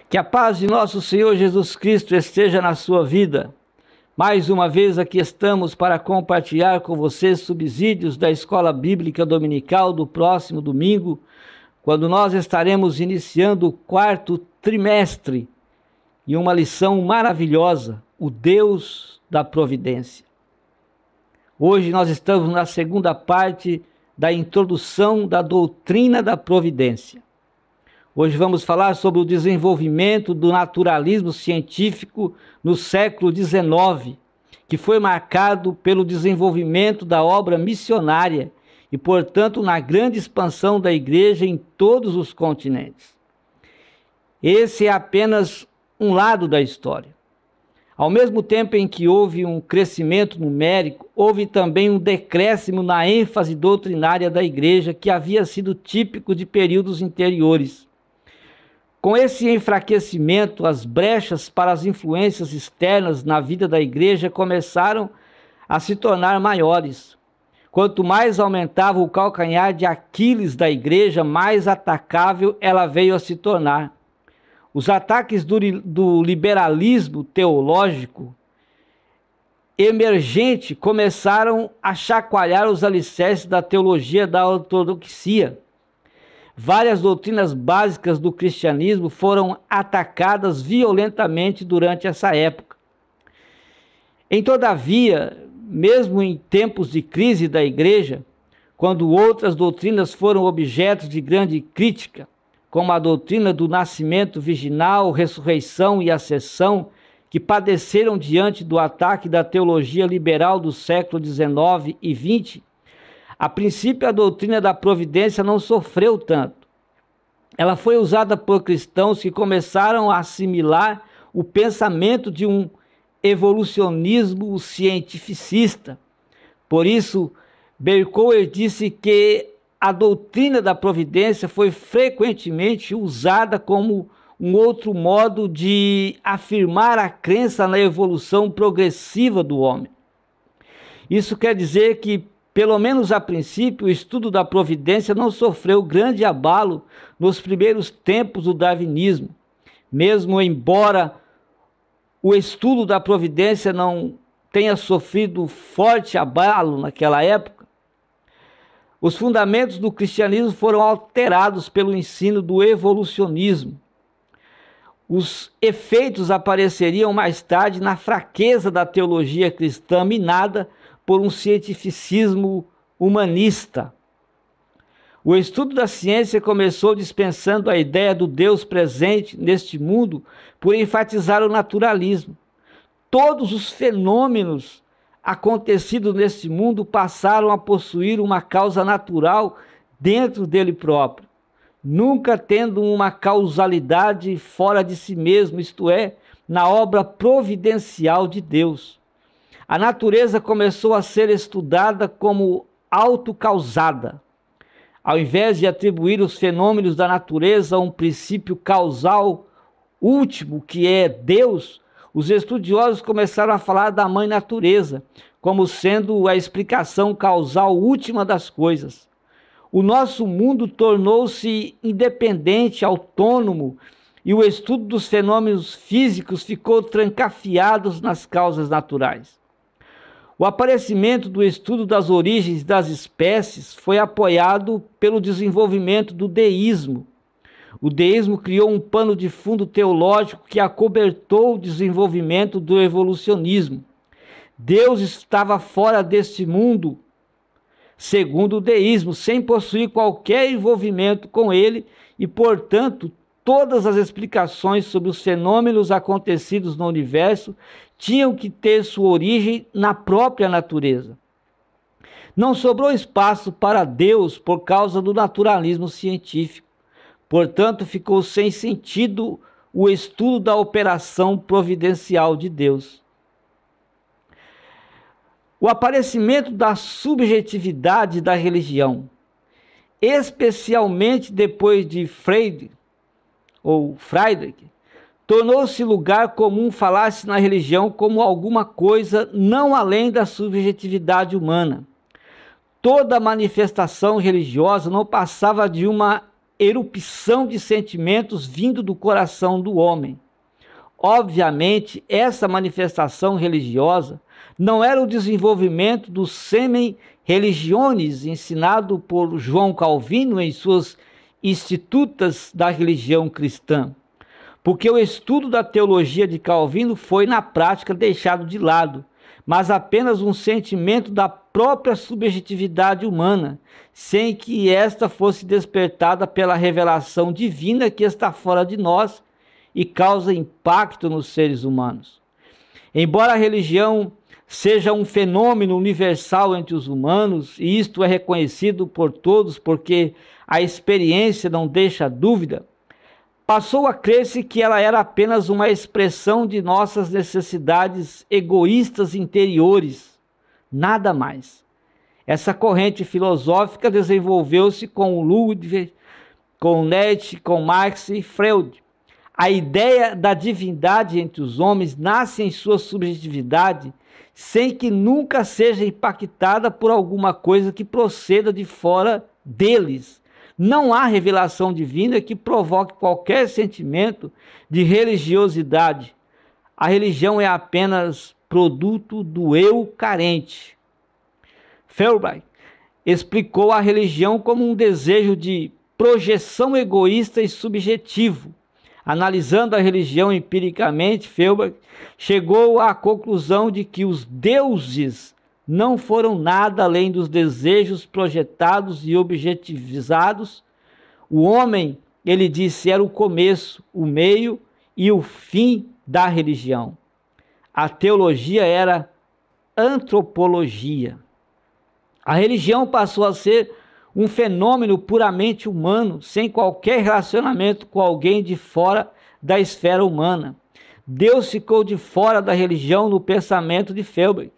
Que a paz de nosso Senhor Jesus Cristo esteja na sua vida. Mais uma vez aqui estamos para compartilhar com vocês subsídios da Escola Bíblica Dominical do próximo domingo, quando nós estaremos iniciando o 4º trimestre e uma lição maravilhosa, o Deus da Providência. Hoje nós estamos na segunda parte da introdução da doutrina da providência. Hoje vamos falar sobre o desenvolvimento do naturalismo científico no século XIX, que foi marcado pelo desenvolvimento da obra missionária e, portanto, na grande expansão da igreja em todos os continentes. Esse é apenas um lado da história. Ao mesmo tempo em que houve um crescimento numérico, houve também um decréscimo na ênfase doutrinária da igreja, que havia sido típico de períodos anteriores. Com esse enfraquecimento, as brechas para as influências externas na vida da igreja começaram a se tornar maiores. Quanto mais aumentava o calcanhar de Aquiles da igreja, mais atacável ela veio a se tornar. Os ataques do liberalismo teológico emergente começaram a chacoalhar os alicerces da teologia da ortodoxia. Várias doutrinas básicas do cristianismo foram atacadas violentamente durante essa época. Todavia, mesmo em tempos de crise da igreja, quando outras doutrinas foram objeto de grande crítica, como a doutrina do nascimento virginal, ressurreição e ascensão, que padeceram diante do ataque da teologia liberal do século XIX e XX, a princípio a doutrina da providência não sofreu tanto. Ela foi usada por cristãos que começaram a assimilar o pensamento de um evolucionismo cientificista. Por isso, Berkouwer disse que a doutrina da providência foi frequentemente usada como um outro modo de afirmar a crença na evolução progressiva do homem. Isso quer dizer que, pelo menos a princípio, o estudo da providência não sofreu grande abalo nos primeiros tempos do darwinismo. Mesmo embora o estudo da providência não tenha sofrido forte abalo naquela época, os fundamentos do cristianismo foram alterados pelo ensino do evolucionismo. Os efeitos apareceriam mais tarde na fraqueza da teologia cristã minada por um cientificismo humanista. O estudo da ciência começou dispensando a ideia do Deus presente neste mundo por enfatizar o naturalismo. Todos os fenômenos acontecidos neste mundo passaram a possuir uma causa natural dentro dele próprio, nunca tendo uma causalidade fora de si mesmo, isto é, na obra providencial de Deus. A natureza começou a ser estudada como autocausada. Ao invés de atribuir os fenômenos da natureza a um princípio causal último, que é Deus, os estudiosos começaram a falar da mãe natureza como sendo a explicação causal última das coisas. O nosso mundo tornou-se independente, autônomo, e o estudo dos fenômenos físicos ficou trancafiado nas causas naturais. O aparecimento do estudo das origens das espécies foi apoiado pelo desenvolvimento do deísmo. O deísmo criou um pano de fundo teológico que acobertou o desenvolvimento do evolucionismo. Deus estava fora deste mundo, segundo o deísmo, sem possuir qualquer envolvimento com ele e, portanto, todas as explicações sobre os fenômenos acontecidos no universo tinham que ter sua origem na própria natureza. Não sobrou espaço para Deus por causa do naturalismo científico. Portanto, ficou sem sentido o estudo da operação providencial de Deus. O aparecimento da subjetividade da religião, especialmente depois de Friedrich, tornou-se lugar comum falar-se na religião como alguma coisa não além da subjetividade humana. Toda manifestação religiosa não passava de uma erupção de sentimentos vindo do coração do homem. Obviamente, essa manifestação religiosa não era o desenvolvimento do semen religionis ensinado por João Calvino em suas Institutas da Religião Cristã, porque o estudo da teologia de Calvino foi, na prática, deixado de lado, mas apenas um sentimento da própria subjetividade humana, sem que esta fosse despertada pela revelação divina que está fora de nós e causa impacto nos seres humanos. Embora a religião seja um fenômeno universal entre os humanos, e isto é reconhecido por todos porque a experiência não deixa dúvida, passou a crer-se que ela era apenas uma expressão de nossas necessidades egoístas interiores, nada mais. Essa corrente filosófica desenvolveu-se com Ludwig, com Nietzsche, com Marx e Freud. A ideia da divindade entre os homens nasce em sua subjetividade, sem que nunca seja impactada por alguma coisa que proceda de fora deles. Não há revelação divina que provoque qualquer sentimento de religiosidade. A religião é apenas produto do eu carente. Feuerbach explicou a religião como um desejo de projeção egoísta e subjetivo. Analisando a religião empiricamente, Feuerbach chegou à conclusão de que os deuses não foram nada além dos desejos projetados e objetivizados. O homem, ele disse, era o começo, o meio e o fim da religião. A teologia era antropologia. A religião passou a ser um fenômeno puramente humano, sem qualquer relacionamento com alguém de fora da esfera humana. Deus ficou de fora da religião no pensamento de Feuerbach.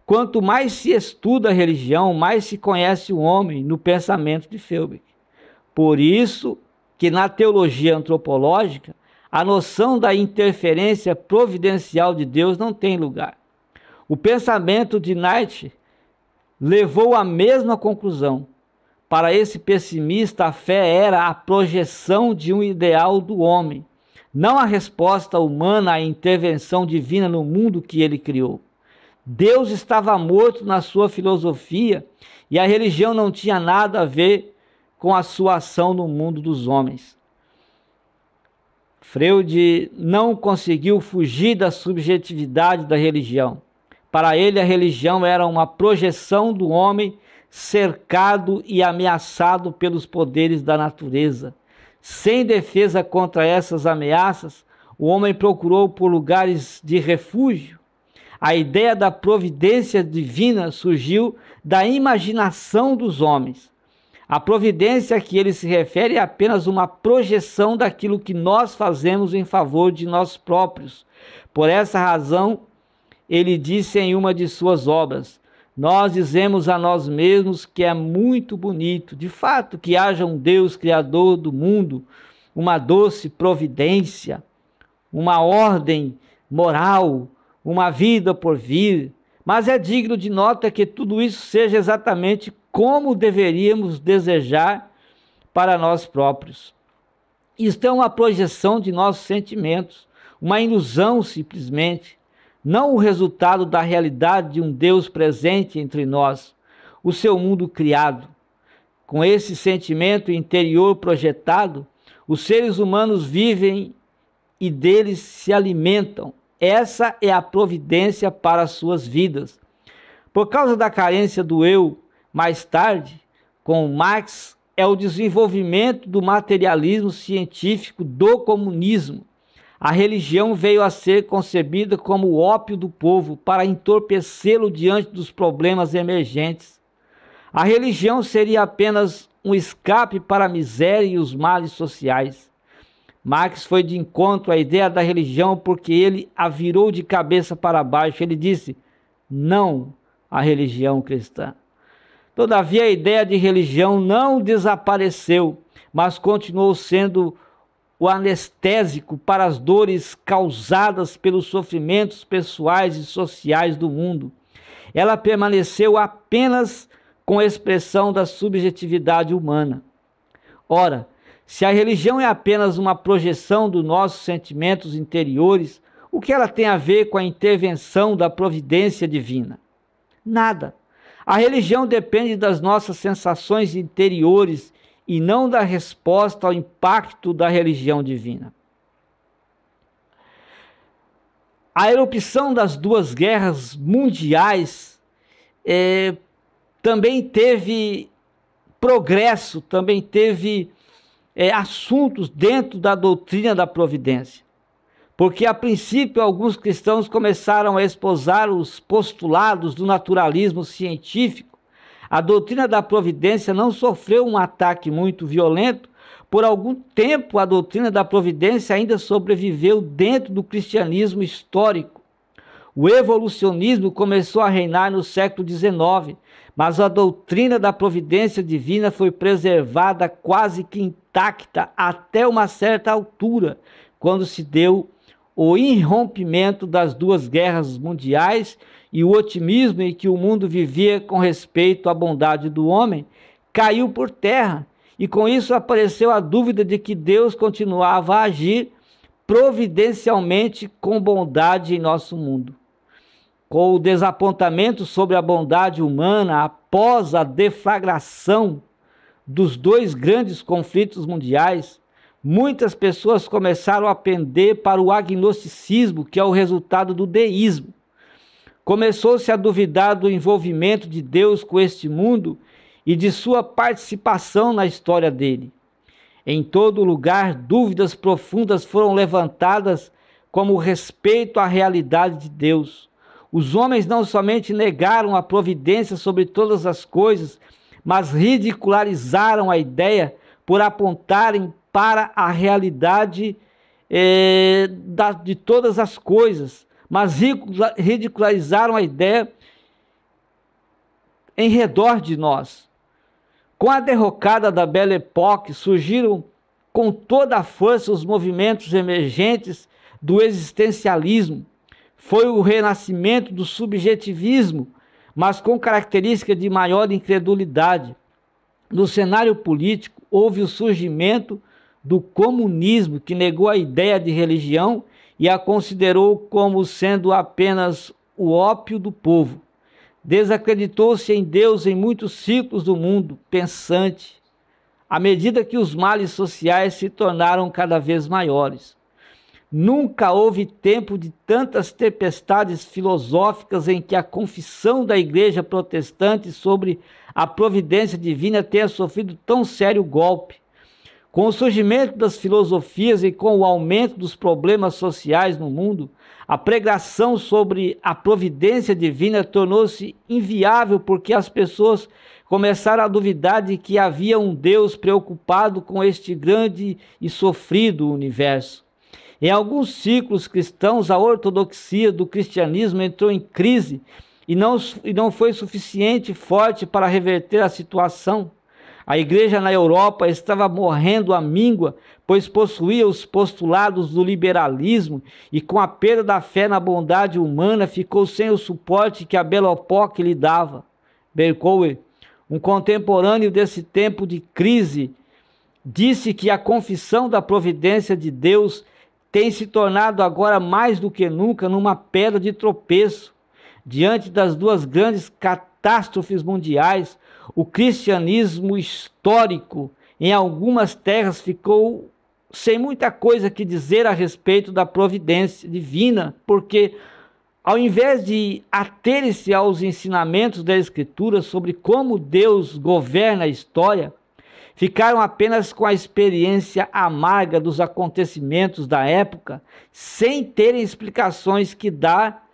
Quanto mais se estuda a religião, mais se conhece o homem no pensamento de Feuerbach. Por isso que na teologia antropológica, a noção da interferência providencial de Deus não tem lugar. O pensamento de Nietzsche levou à mesma conclusão. Para esse pessimista, a fé era a projeção de um ideal do homem, não a resposta humana à intervenção divina no mundo que ele criou. Deus estava morto na sua filosofia e a religião não tinha nada a ver com a sua ação no mundo dos homens. Freud não conseguiu fugir da subjetividade da religião. Para ele, a religião era uma projeção do homem cercado e ameaçado pelos poderes da natureza. Sem defesa contra essas ameaças, o homem procurou por lugares de refúgio. A ideia da providência divina surgiu da imaginação dos homens. A providência a que ele se refere é apenas uma projeção daquilo que nós fazemos em favor de nós próprios. Por essa razão, ele disse em uma de suas obras: nós dizemos a nós mesmos que é muito bonito, de fato, que haja um Deus criador do mundo, uma doce providência, uma ordem moral, uma vida por vir, mas é digno de nota que tudo isso seja exatamente como deveríamos desejar para nós próprios. Isto é uma projeção de nossos sentimentos, uma ilusão simplesmente, não o resultado da realidade de um Deus presente entre nós, o seu mundo criado. Com esse sentimento interior projetado, os seres humanos vivem e deles se alimentam. Essa é a providência para as suas vidas. Por causa da carência do eu, mais tarde, com Marx, é o desenvolvimento do materialismo científico do comunismo. A religião veio a ser concebida como o ópio do povo para entorpecê-lo diante dos problemas emergentes. A religião seria apenas um escape para a miséria e os males sociais. Marx foi de encontro à ideia da religião porque ele a virou de cabeça para baixo. Ele disse: não à religião cristã. Todavia, a ideia de religião não desapareceu, mas continuou sendo o anestésico para as dores causadas pelos sofrimentos pessoais e sociais do mundo. Ela permaneceu apenas com a expressão da subjetividade humana. Ora, se a religião é apenas uma projeção dos nossos sentimentos interiores, o que ela tem a ver com a intervenção da providência divina? Nada. A religião depende das nossas sensações interiores e não da resposta ao impacto da religião divina. A erupção das duas guerras mundiais também teve progresso, também teve assuntos dentro da doutrina da providência. Porque, a princípio, alguns cristãos começaram a esposar os postulados do naturalismo científico. A doutrina da providência não sofreu um ataque muito violento. Por algum tempo, a doutrina da providência ainda sobreviveu dentro do cristianismo histórico. O evolucionismo começou a reinar no século XIX, mas a doutrina da providência divina foi preservada quase que intacta até uma certa altura, quando se deu o irrompimento das duas guerras mundiais e o otimismo em que o mundo vivia com respeito à bondade do homem caiu por terra, e com isso apareceu a dúvida de que Deus continuava a agir providencialmente com bondade em nosso mundo. Com o desapontamento sobre a bondade humana após a deflagração dos dois grandes conflitos mundiais, muitas pessoas começaram a pender para o agnosticismo, que é o resultado do deísmo. Começou-se a duvidar do envolvimento de Deus com este mundo e de sua participação na história dele. Em todo lugar, dúvidas profundas foram levantadas como o respeito à realidade de Deus. Os homens não somente negaram a providência sobre todas as coisas, mas ridicularizaram a ideia por apontarem para a realidade de todas as coisas, mas ridicularizaram a ideia em redor de nós. Com a derrocada da Belle Époque, surgiram com toda a força os movimentos emergentes do existencialismo. Foi o renascimento do subjetivismo, mas com característica de maior incredulidade. No cenário político, houve o surgimento do comunismo, que negou a ideia de religião e a considerou como sendo apenas o ópio do povo. Desacreditou-se em Deus em muitos círculos do mundo pensante, à medida que os males sociais se tornaram cada vez maiores. Nunca houve tempo de tantas tempestades filosóficas em que a confissão da Igreja Protestante sobre a providência divina tenha sofrido tão sério golpe. Com o surgimento das filosofias e com o aumento dos problemas sociais no mundo, a pregação sobre a providência divina tornou-se inviável, porque as pessoas começaram a duvidar de que havia um Deus preocupado com este grande e sofrido universo. Em alguns círculos cristãos, a ortodoxia do cristianismo entrou em crise e não foi suficiente forte para reverter a situação. A igreja na Europa estava morrendo à míngua, pois possuía os postulados do liberalismo e, com a perda da fé na bondade humana, ficou sem o suporte que a Belle Époque lhe dava. Berkouwer, um contemporâneo desse tempo de crise, disse que a confissão da providência de Deus tem se tornado agora mais do que nunca numa pedra de tropeço. Diante das duas grandes catástrofes mundiais, o cristianismo histórico em algumas terras ficou sem muita coisa que dizer a respeito da providência divina, porque ao invés de aterem-se aos ensinamentos da Escritura sobre como Deus governa a história, ficaram apenas com a experiência amarga dos acontecimentos da época, sem terem explicações que dar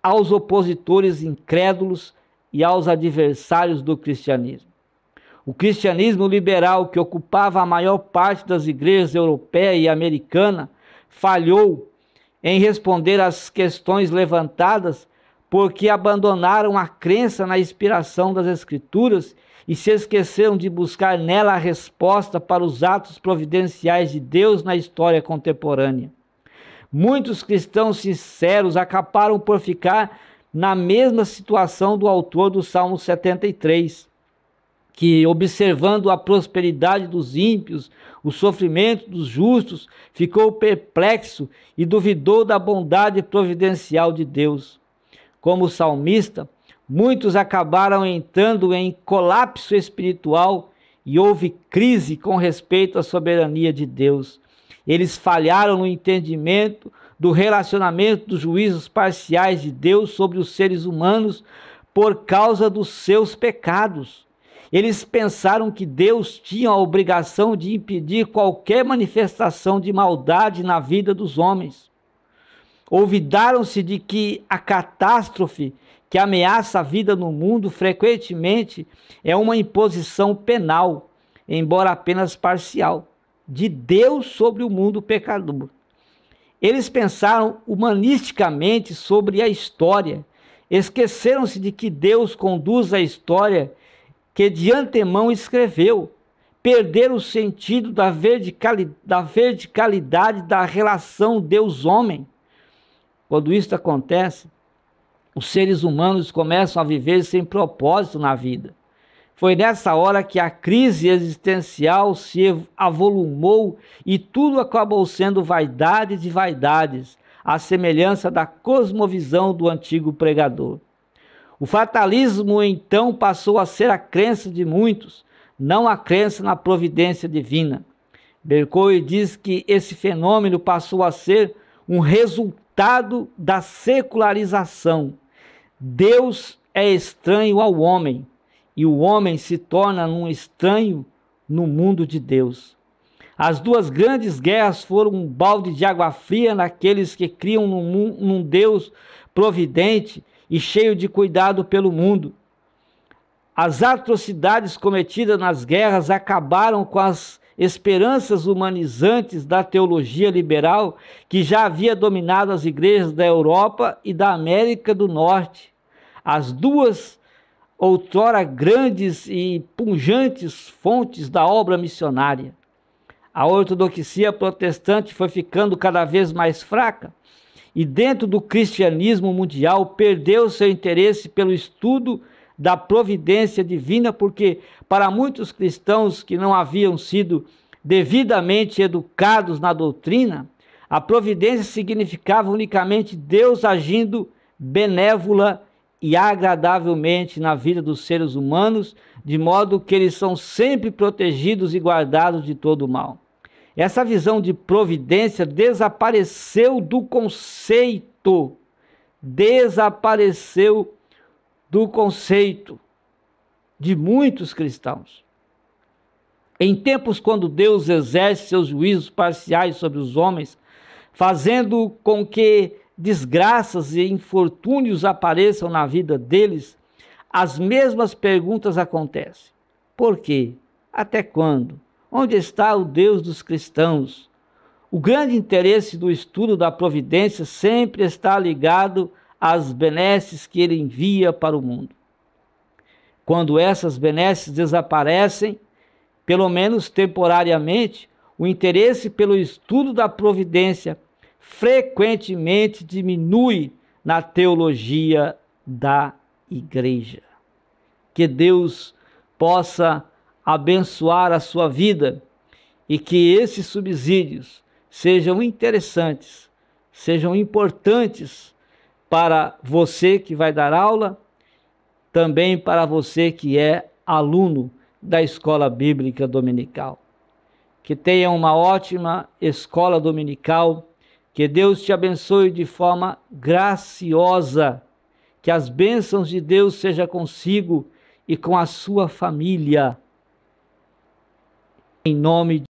aos opositores incrédulos e aos adversários do cristianismo. O cristianismo liberal, que ocupava a maior parte das igrejas europeia e americana, falhou em responder às questões levantadas, porque abandonaram a crença na inspiração das Escrituras e se esqueceram de buscar nela a resposta para os atos providenciais de Deus na história contemporânea. Muitos cristãos sinceros acabaram por ficar na mesma situação do autor do Salmo 73. que, observando a prosperidade dos ímpios, o sofrimento dos justos, ficou perplexo e duvidou da bondade providencial de Deus. Como salmista, muitos acabaram entrando em colapso espiritual e houve crise com respeito à soberania de Deus. Eles falharam no entendimento do relacionamento dos juízos parciais de Deus sobre os seres humanos por causa dos seus pecados. Eles pensaram que Deus tinha a obrigação de impedir qualquer manifestação de maldade na vida dos homens. Olvidaram-se de que a catástrofe que ameaça a vida no mundo frequentemente é uma imposição penal, embora apenas parcial, de Deus sobre o mundo pecador. Eles pensaram humanisticamente sobre a história, esqueceram-se de que Deus conduz a história que de antemão escreveu, perderam o sentido da verticalidade da relação Deus-homem. Quando isso acontece, os seres humanos começam a viver sem propósito na vida. Foi nessa hora que a crise existencial se avolumou e tudo acabou sendo vaidade de vaidades, à semelhança da cosmovisão do antigo pregador. O fatalismo, então, passou a ser a crença de muitos, não a crença na providência divina. Bercoe diz que esse fenômeno passou a ser um resultado da secularização. Deus é estranho ao homem, e o homem se torna um estranho no mundo de Deus. As duas grandes guerras foram um balde de água fria naqueles que criam num Deus providente e cheio de cuidado pelo mundo. As atrocidades cometidas nas guerras acabaram com as esperanças humanizantes da teologia liberal que já havia dominado as igrejas da Europa e da América do Norte. As duas outrora grandes e pujantes fontes da obra missionária. A ortodoxia protestante foi ficando cada vez mais fraca, e dentro do cristianismo mundial perdeu seu interesse pelo estudo da providência divina, porque para muitos cristãos que não haviam sido devidamente educados na doutrina, a providência significava unicamente Deus agindo benévola e agradavelmente na vida dos seres humanos, de modo que eles são sempre protegidos e guardados de todo o mal. Essa visão de providência desapareceu do conceito. De muitos cristãos. Em tempos quando Deus exerce seus juízos parciais sobre os homens, fazendo com que desgraças e infortúnios apareçam na vida deles, as mesmas perguntas acontecem. Por quê? Até quando? Onde está o Deus dos cristãos? O grande interesse do estudo da providência sempre está ligado às benesses que ele envia para o mundo. Quando essas benesses desaparecem, pelo menos temporariamente, o interesse pelo estudo da providência frequentemente diminui na teologia da igreja. Que Deus possa abençoar a sua vida e que esses subsídios sejam interessantes, sejam importantes para você que vai dar aula, também para você que é aluno da escola bíblica dominical. Que tenha uma ótima escola dominical, que Deus te abençoe de forma graciosa, que as bênçãos de Deus sejam consigo e com a sua família. Em nome de